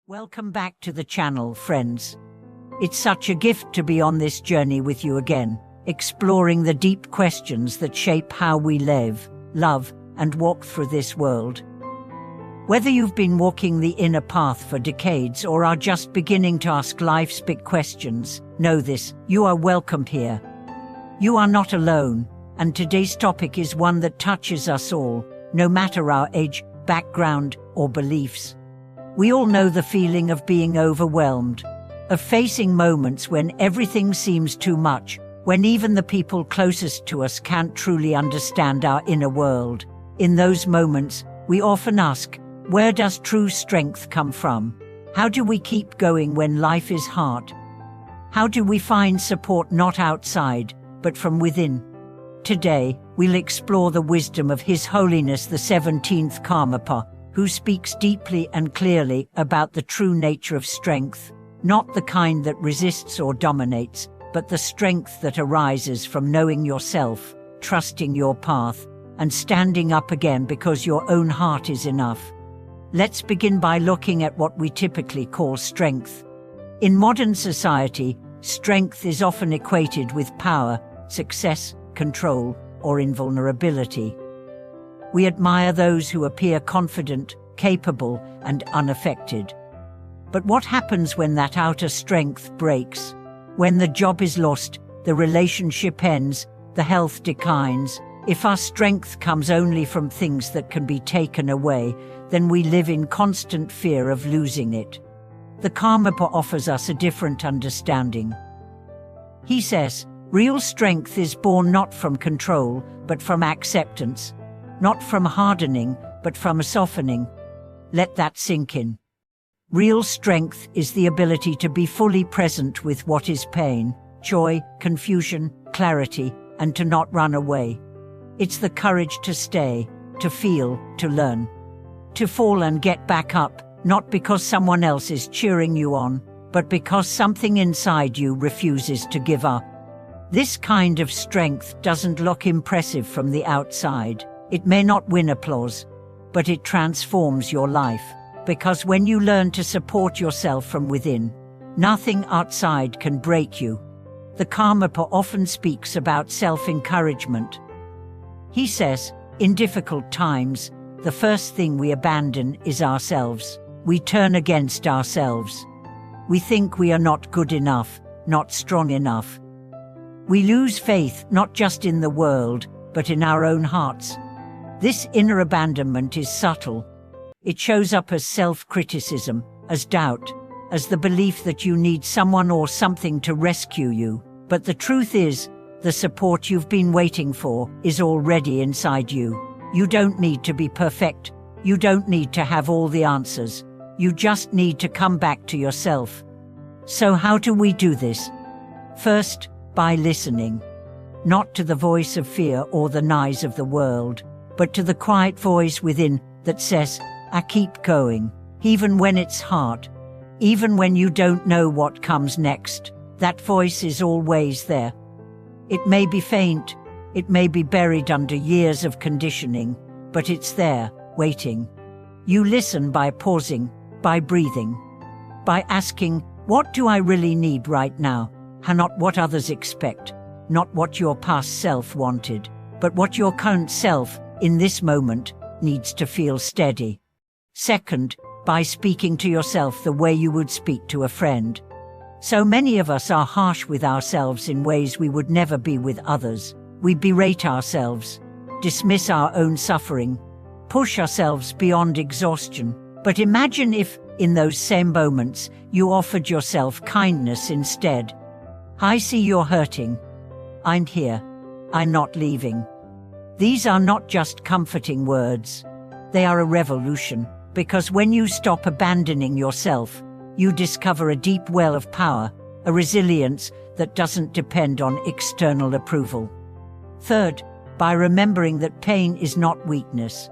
Welcome back to the channel, friends. It's such a gift to be on this journey with you again, exploring the deep questions that shape how we live, love, and walk through this world. Whether you've been walking the inner path for decades or are just beginning to ask life's big questions, know this: you are welcome here. You are not alone, and today's topic is one that touches us all, no matter our age, background, or beliefs. We all know the feeling of being overwhelmed, of facing moments when everything seems too much, when even the people closest to us can't truly understand our inner world. In those moments, we often ask, where does true strength come from? How do we keep going when life is hard? How do we find support not outside, but from within? Today, we'll explore the wisdom of His Holiness the 17th Karmapa, who speaks deeply and clearly about the true nature of strength, not the kind that resists or dominates, but the strength that arises from knowing yourself, trusting your path, and standing up again because your own heart is enough. Let's begin by looking at what we typically call strength. In modern society, strength is often equated with power, success, control, or invulnerability. We admire those who appear confident, capable, and unaffected. But what happens when that outer strength breaks? When the job is lost, the relationship ends, the health declines. If our strength comes only from things that can be taken away, then we live in constant fear of losing it. The Karmapa offers us a different understanding. He says, real strength is born not from control, but from acceptance. Not from hardening, but from a softening. Let that sink in. Real strength is the ability to be fully present with what is pain, joy, confusion, clarity, and to not run away. It's the courage to stay, to feel, to learn. To fall and get back up, not because someone else is cheering you on, but because something inside you refuses to give up. This kind of strength doesn't look impressive from the outside. It may not win applause, but it transforms your life, because when you learn to support yourself from within, nothing outside can break you. The Karmapa often speaks about self-encouragement. He says, in difficult times, the first thing we abandon is ourselves. We turn against ourselves. We think we are not good enough, not strong enough. We lose faith not just in the world, but in our own hearts. This inner abandonment is subtle. It shows up as self-criticism, as doubt, as the belief that you need someone or something to rescue you. But the truth is, the support you've been waiting for is already inside you. You don't need to be perfect. You don't need to have all the answers. You just need to come back to yourself. So how do we do this? First, by listening. Not to the voice of fear or the noise of the world, but to the quiet voice within that says, I keep going, even when it's hard, even when you don't know what comes next. That voice is always there. It may be faint, it may be buried under years of conditioning, but it's there, waiting. You listen by pausing, by breathing, by asking, what do I really need right now? And not what others expect, not what your past self wanted, but what your current self, in this moment, needs to feel steady. Second, by speaking to yourself the way you would speak to a friend. So many of us are harsh with ourselves in ways we would never be with others. We berate ourselves, dismiss our own suffering, push ourselves beyond exhaustion. But imagine if, in those same moments, you offered yourself kindness instead. I see you're hurting. I'm here. I'm not leaving. These are not just comforting words. They are a revolution, because when you stop abandoning yourself, you discover a deep well of power, a resilience that doesn't depend on external approval. Third, by remembering that pain is not weakness.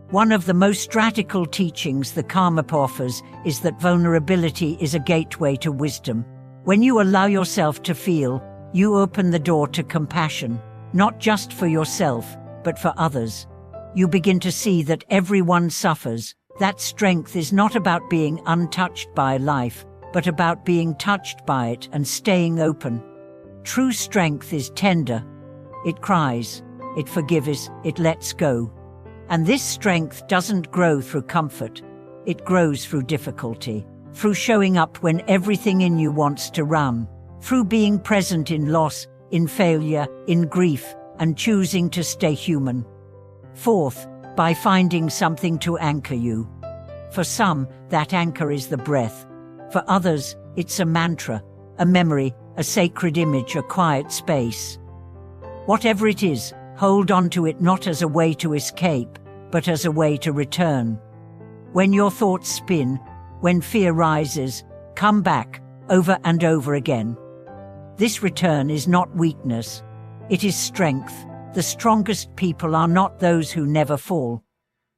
One of the most radical teachings the Karmapa offers is that vulnerability is a gateway to wisdom. When you allow yourself to feel, you open the door to compassion, not just for yourself, but for others. You begin to see that everyone suffers, That strength is not about being untouched by life, but about being touched by it and staying open. True strength is tender. It cries, it forgives, it lets go. And this strength doesn't grow through comfort. It grows through difficulty, through showing up when everything in you wants to run, through being present in loss, in failure, in grief, and choosing to stay human. Fourth, by finding something to anchor you. For some, that anchor is the breath. For others, it's a mantra, a memory, a sacred image, a quiet space. Whatever it is, hold on to it not as a way to escape, but as a way to return. When your thoughts spin, when fear rises, come back, over and over again. This return is not weakness. It is strength. The strongest people are not those who never fall.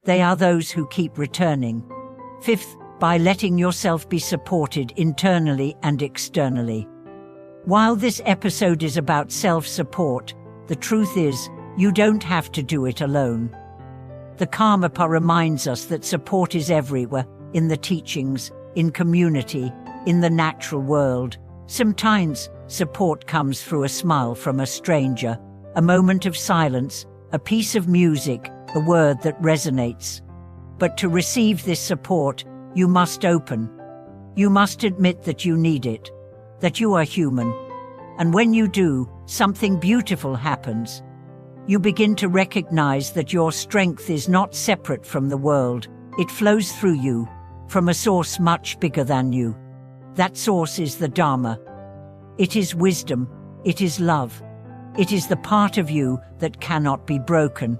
They are those who keep returning. Fifth, by letting yourself be supported internally and externally. While this episode is about self-support, the truth is, you don't have to do it alone. The Karmapa reminds us that support is everywhere, in the teachings, in community, in the natural world. Sometimes, support comes through a smile from a stranger, a moment of silence, a piece of music, a word that resonates. But to receive this support, you must open. You must admit that you need it, that you are human. And when you do, something beautiful happens. You begin to recognize that your strength is not separate from the world. It flows through you, from a source much bigger than you. That source is the Dharma. It is wisdom. It is love. It is the part of you that cannot be broken.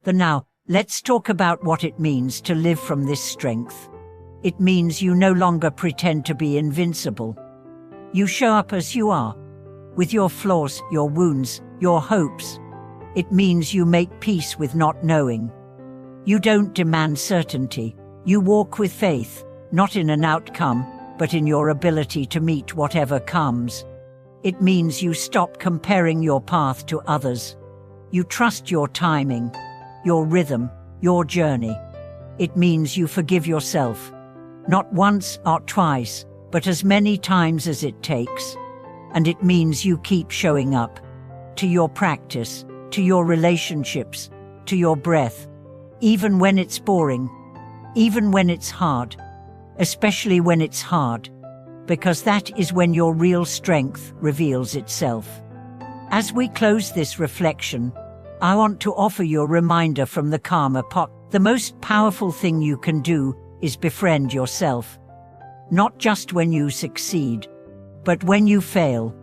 Now, let's talk about what it means to live from this strength. It means you no longer pretend to be invincible. You show up as you are, with your flaws, your wounds, your hopes. It means you make peace with not knowing. You don't demand certainty. You walk with faith, not in an outcome, but in your ability to meet whatever comes. It means you stop comparing your path to others. You trust your timing, your rhythm, your journey. It means you forgive yourself, not once or twice, but as many times as it takes. And it means you keep showing up, to your practice, to your relationships, to your breath, even when it's boring, even when it's hard, especially when it's hard, because that is when your real strength reveals itself. As we close this reflection, I want to offer you a reminder from the Karmapa. The most powerful thing you can do is befriend yourself. Not just when you succeed, but when you fail.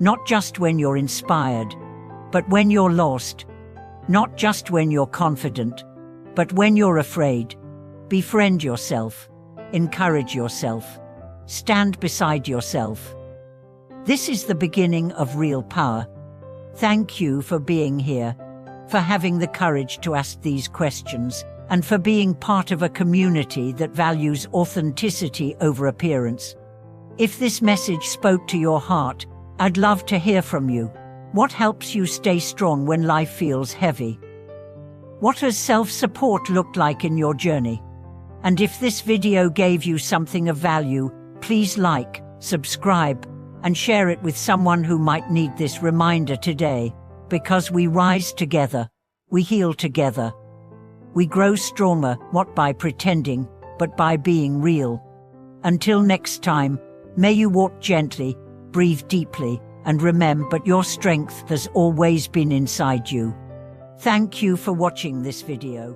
Not just when you're inspired, but when you're lost. Not just when you're confident, but when you're afraid. Befriend yourself. Encourage yourself. Stand beside yourself. This is the beginning of real power. Thank you for being here, for having the courage to ask these questions, and for being part of a community that values authenticity over appearance. If this message spoke to your heart, I'd love to hear from you. What helps you stay strong when life feels heavy? What has self-support looked like in your journey? And if this video gave you something of value, please like, subscribe, and share it with someone who might need this reminder today. Because we rise together, we heal together. We grow stronger, not by pretending, but by being real. Until next time, may you walk gently, breathe deeply, and remember your strength has always been inside you. Thank you for watching this video.